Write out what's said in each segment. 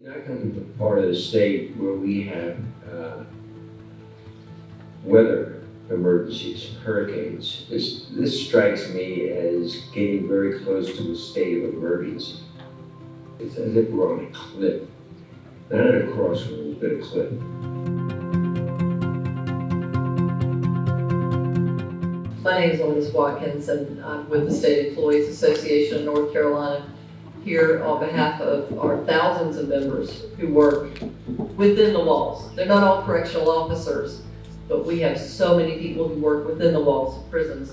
I come from the part of the state where we have weather emergencies, hurricanes. This strikes me as getting very close to a state of emergency. It's as if we're on a cliff, not at a crossroads, but a cliff. My name is Lois Watkins, and I'm with the State Employees Association of North Carolina, here on behalf of our thousands of members who work within the walls. They're not all correctional officers, but we have so many people who work within the walls of prisons,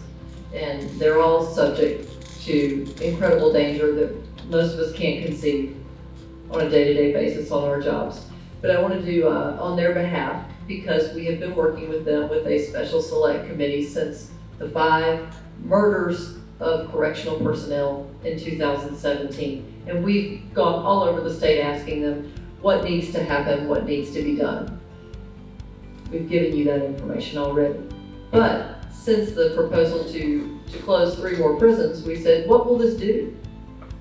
and they're all subject to incredible danger that most of us can't conceive on a day-to-day basis on our jobs. But I want to do on their behalf, because we have been working with them with a special select committee since the 5 murders of correctional personnel in 2017. And we've gone all over the state asking them what needs to happen, what needs to be done. We've given you that information already. But since the proposal to close 3 more prisons, we said, what will this do?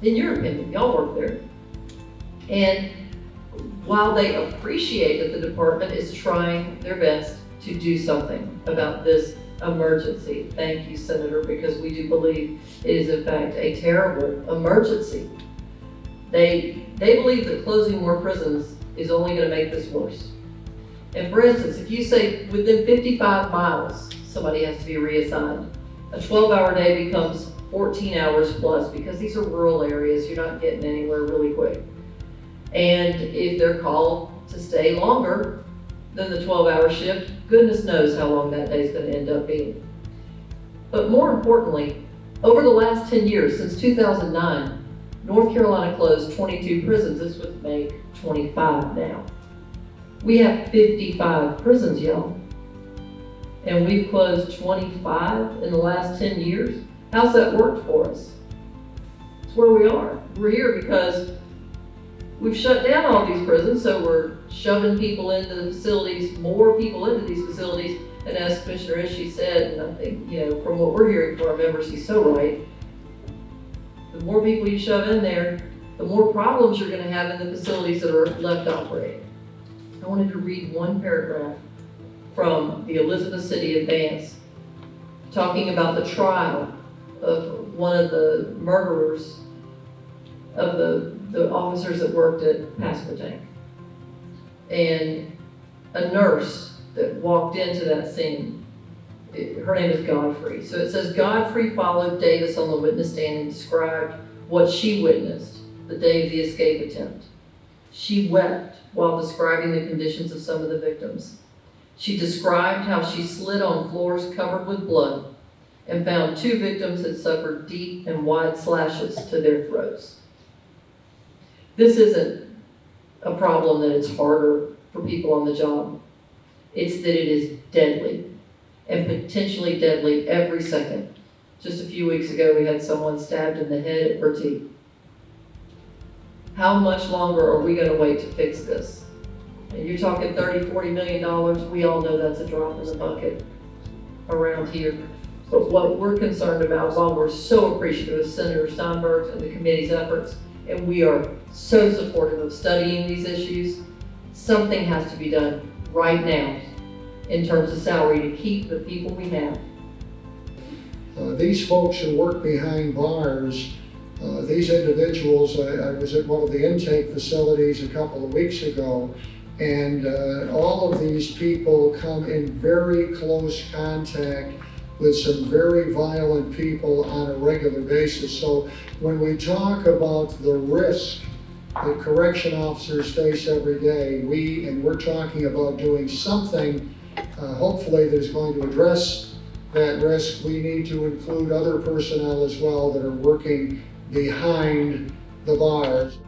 In your opinion, y'all work there. And while they appreciate that the department is trying their best to do something about this emergency. Thank you, Senator, because we do believe it is in fact a terrible emergency. They believe that closing more prisons is only going to make this worse. And for instance, if you say within 55 miles somebody has to be reassigned, a 12-hour day becomes 14 hours plus, because these are rural areas, you're not getting anywhere really quick. And if they're called to stay longer than the 12-hour shift, goodness knows how long that day is going to end up being. But more importantly, over the last 10 years, since 2009, North Carolina closed 22 prisons. This would make 25 now. We have 55 prisons, y'all. And we've closed 25 in the last 10 years. How's that worked for us? It's where we are. We're here because we've shut down all these prisons, so we're shoving people into the facilities, more people into these facilities. And as Commissioner Ishii said, and I think, from what we're hearing from our members, he's so right. The more people you shove in there, the more problems you're going to have in the facilities that are left operating. I wanted to read one paragraph from the Elizabeth City Advance, talking about the trial of one of the murderers of the officers that worked at Pasquotank. And a nurse that walked into that scene, her name is Godfrey. So it says, Godfrey followed Davis on the witness stand and described what she witnessed the day of the escape attempt. She wept while describing the conditions of some of the victims. She described how she slid on floors covered with blood and found 2 victims had suffered deep and wide slashes to their throats. This isn't a problem that it's harder for people on the job. It's that it is deadly, and potentially deadly every second. Just a few weeks ago, we had someone stabbed in the head at Bertie. How much longer are we going to wait to fix this? And you're talking $30–40 million. We all know that's a drop in the bucket around here. But what we're concerned about, while we're so appreciative of Senator Steinberg and the committee's efforts, and we are so supportive of studying these issues, something has to be done right now in terms of salary to keep the people we have. These folks who work behind bars, these individuals, I was at one of the intake facilities a couple of weeks ago, and all of these people come in very close contact with some very violent people on a regular basis. So when we talk about the risk that correction officers face every day, we're talking about doing something, hopefully, that is going to address that risk. We need to include other personnel as well that are working behind the bars.